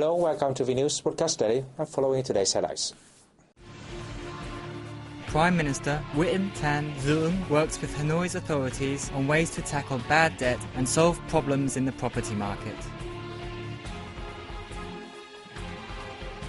Hello, welcome to VNews Broadcast Daily. I'm following today's headlines. Prime Minister Nguyen Thanh Duong works with Hanoi's authorities on ways to tackle bad debt and solve problems in the property market.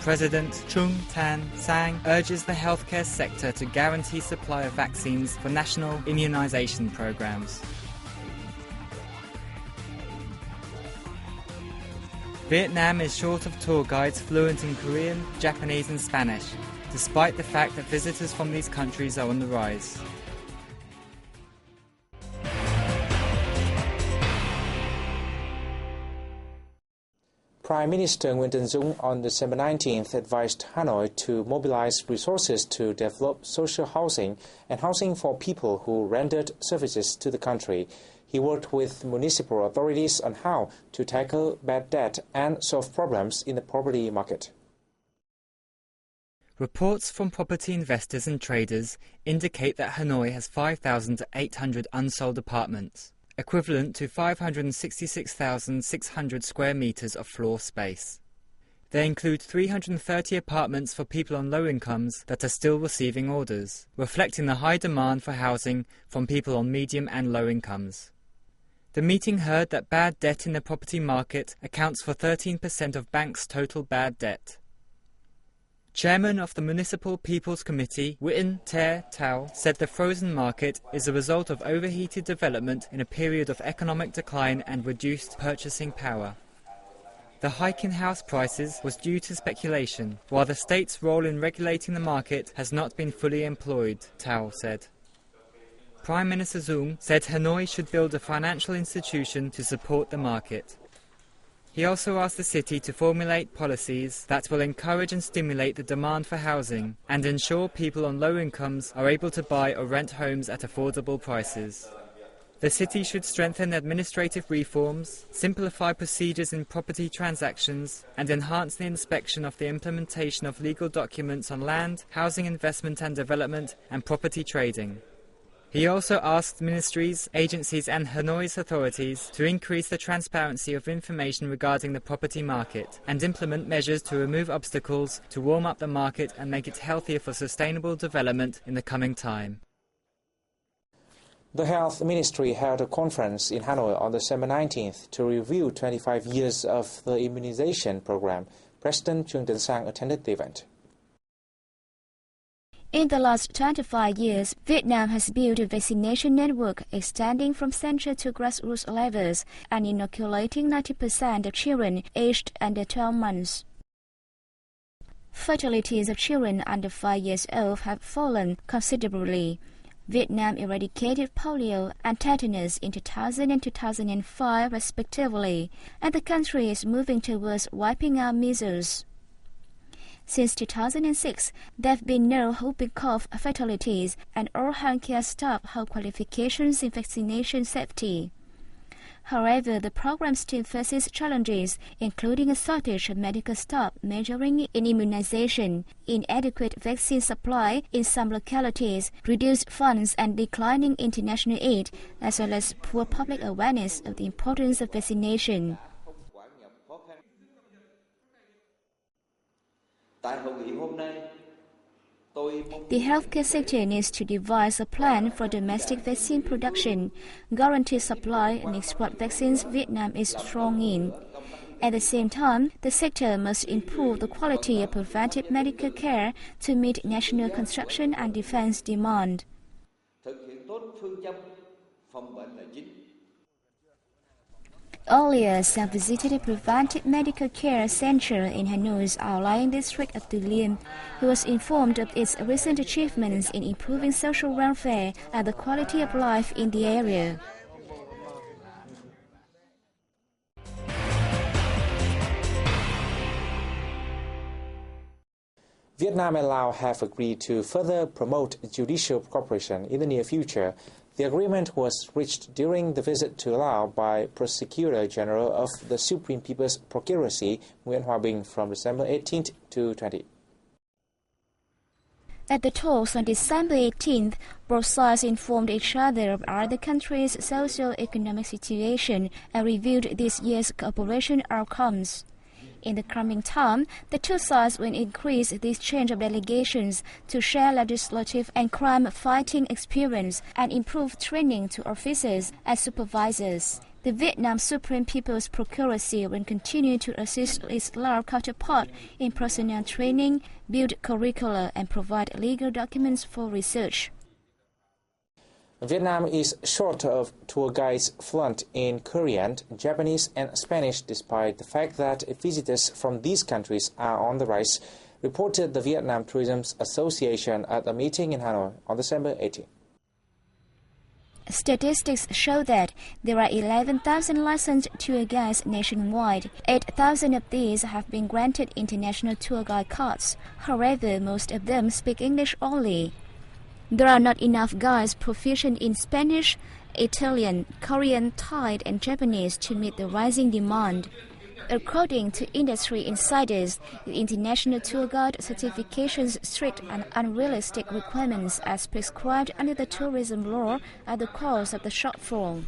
President Trung Tan Sang urges the healthcare sector to guarantee supply of vaccines for national immunization programs. Vietnam is short of tour guides fluent in Korean, Japanese and Spanish, despite the fact that visitors from these countries are on the rise. Prime Minister Nguyen Thanh Duong on December 19th advised Hanoi to mobilize resources to develop social housing and housing for people who rendered services to the country. He worked with municipal authorities on how to tackle bad debt and solve problems in the property market. Reports from property investors and traders indicate that Hanoi has 5,800 unsold apartments, equivalent to 566,600 square meters of floor space. They include 330 apartments for people on low incomes that are still receiving orders, reflecting the high demand for housing from people on medium and low incomes. The meeting heard that bad debt in the property market accounts for 13% of banks' total bad debt. Chairman of the Municipal People's Committee, Nguyen Thanh Tao, said the frozen market is a result of overheated development in a period of economic decline and reduced purchasing power. The hike in house prices was due to speculation, while the state's role in regulating the market has not been fully employed, Tao said. Prime Minister Duong said Hanoi should build a financial institution to support the market. He also asked the city to formulate policies that will encourage and stimulate the demand for housing and ensure people on low incomes are able to buy or rent homes at affordable prices. The city should strengthen administrative reforms, simplify procedures in property transactions, and enhance the inspection of the implementation of legal documents on land, housing investment and development, and property trading. He also asked ministries, agencies and Hanoi's authorities to increase the transparency of information regarding the property market and implement measures to remove obstacles to warm up the market and make it healthier for sustainable development in the coming time. The Health Ministry held a conference in Hanoi on December 19th to review 25 years of the immunization program. President Trung Tan Sang attended the event. In the last 25 years, Vietnam has built a vaccination network extending from central to grassroots levels and inoculating 90% of children aged under 12 months. Fatalities of children under 5 years old have fallen considerably. Vietnam eradicated polio and tetanus in 2000 and 2005 respectively, and the country is moving towards wiping out measles. Since 2006, there have been no whooping cough fatalities, and all healthcare staff have qualifications in vaccination safety. However, the program still faces challenges, including a shortage of medical staff majoring in immunization, inadequate vaccine supply in some localities, reduced funds and declining international aid, as well as poor public awareness of the importance of vaccination. The healthcare sector needs to devise a plan for domestic vaccine production, guarantee supply and export vaccines Vietnam is strong in. At the same time, the sector must improve the quality of preventive medical care to meet national construction and defense demand. Earlier, Sang visited a preventive medical care center in Hanoi's outlying district of Du Liem. He was informed of its recent achievements in improving social welfare and the quality of life in the area. Vietnam and Laos have agreed to further promote judicial cooperation in the near future. The agreement was reached during the visit to Laos by Prosecutor General of the Supreme People's Procuracy, Nguyen Hoa Binh, from December 18th to 20th. At the talks on December 18th, both sides informed each other of either country's socio-economic situation and reviewed this year's cooperation outcomes. In the coming time, the two sides will increase the exchange of delegations to share legislative and crime-fighting experience and improve training to officers and supervisors. The Vietnam Supreme People's Procuracy will continue to assist its Laos counterpart in personnel training, build curricula, and provide legal documents for research. Vietnam is short of tour guides fluent in Korean, Japanese and Spanish despite the fact that visitors from these countries are on the rise, reported the Vietnam Tourism Association at a meeting in Hanoi on December 18. Statistics show that there are 11,000 licensed tour guides nationwide. 8,000 of these have been granted international tour guide cards. However, most of them speak English only. There are not enough guides proficient in Spanish, Italian, Korean, Thai, and Japanese to meet the rising demand. According to industry insiders, the international tour guide certification's strict and unrealistic requirements as prescribed under the tourism law are the cause of the shortfall.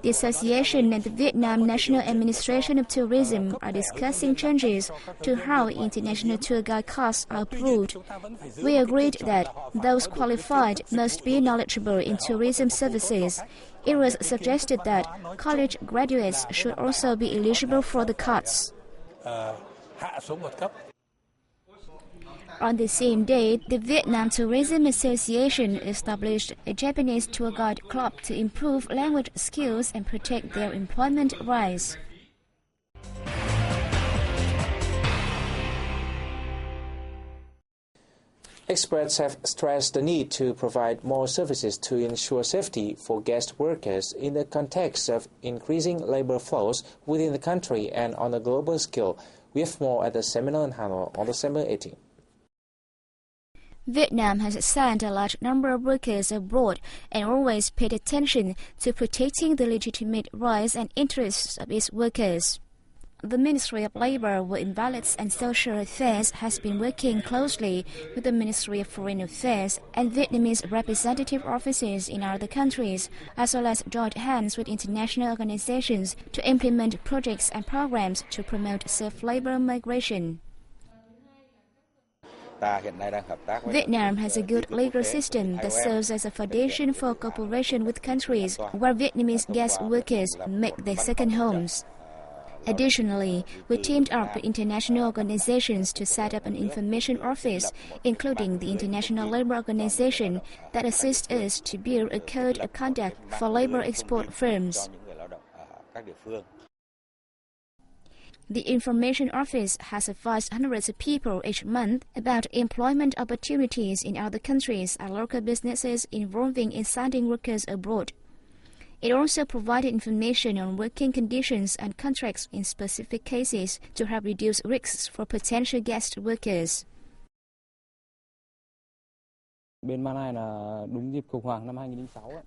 The Association and the Vietnam National Administration of Tourism are discussing changes to how international tour guide cards are approved. We agreed that those qualified must be knowledgeable in tourism services. It was suggested that college graduates should also be eligible for the cards. On the same day, the Vietnam Tourism Association established a Japanese tour guide club to improve language skills and protect their employment rights. Experts have stressed the need to provide more services to ensure safety for guest workers in the context of increasing labor flows within the country and on a global scale. We have more at the seminar in Hanoi on December 18. Vietnam has sent a large number of workers abroad and always paid attention to protecting the legitimate rights and interests of its workers. The Ministry of Labor, Work Invalids and Social Affairs has been working closely with the Ministry of Foreign Affairs and Vietnamese representative offices in other countries, as well as joint hands with international organizations to implement projects and programs to promote safe labor migration. Vietnam has a good legal system that serves as a foundation for cooperation with countries where Vietnamese guest workers make their second homes. Additionally, we teamed up with international organizations to set up an information office, including the International Labour Organization, that assists us to build a code of conduct for labour export firms. The Information Office has advised hundreds of people each month about employment opportunities in other countries and local businesses involving in sending workers abroad. It also provided information on working conditions and contracts in specific cases to help reduce risks for potential guest workers.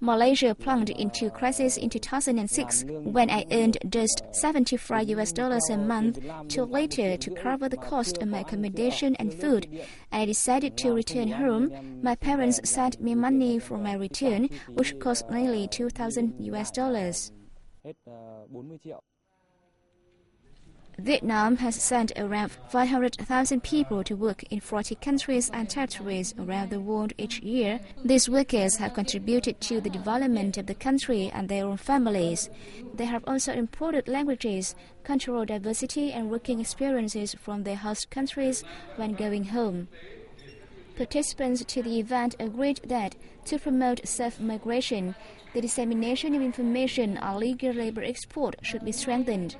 Malaysia plunged into crisis in 2006 when I earned just $75 a month too later to cover the cost of my accommodation and food. I decided to return home. My parents sent me money for my return, which cost nearly $2,000. Vietnam has sent around 500,000 people to work in 40 countries and territories around the world each year. These workers have contributed to the development of the country and their own families. They have also imported languages, cultural diversity and working experiences from their host countries when going home. Participants to the event agreed that to promote safe migration, the dissemination of information on legal labor export should be strengthened.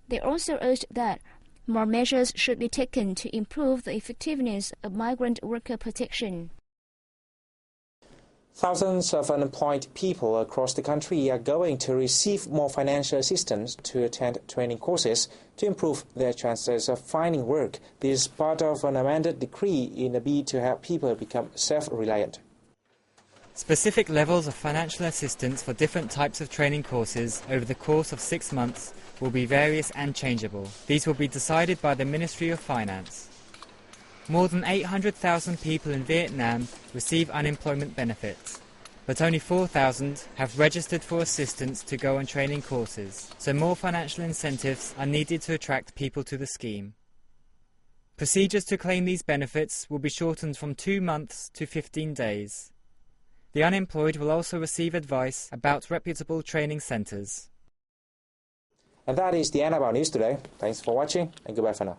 They also urged that more measures should be taken to improve the effectiveness of migrant worker protection. Thousands of unemployed people across the country are going to receive more financial assistance to attend training courses to improve their chances of finding work. This is part of an amended decree in a bid to help people become self-reliant. Specific levels of financial assistance for different types of training courses over the course of 6 months will be various and changeable. These will be decided by the Ministry of Finance. More than 800,000 people in Vietnam receive unemployment benefits. but only 4,000 have registered for assistance to go on training courses, so more financial incentives are needed to attract people to the scheme. Procedures to claim these benefits will be shortened from 2 months to 15 days. The unemployed will also receive advice about reputable training centres. And that is the end of our news today. Thanks for watching and goodbye for now.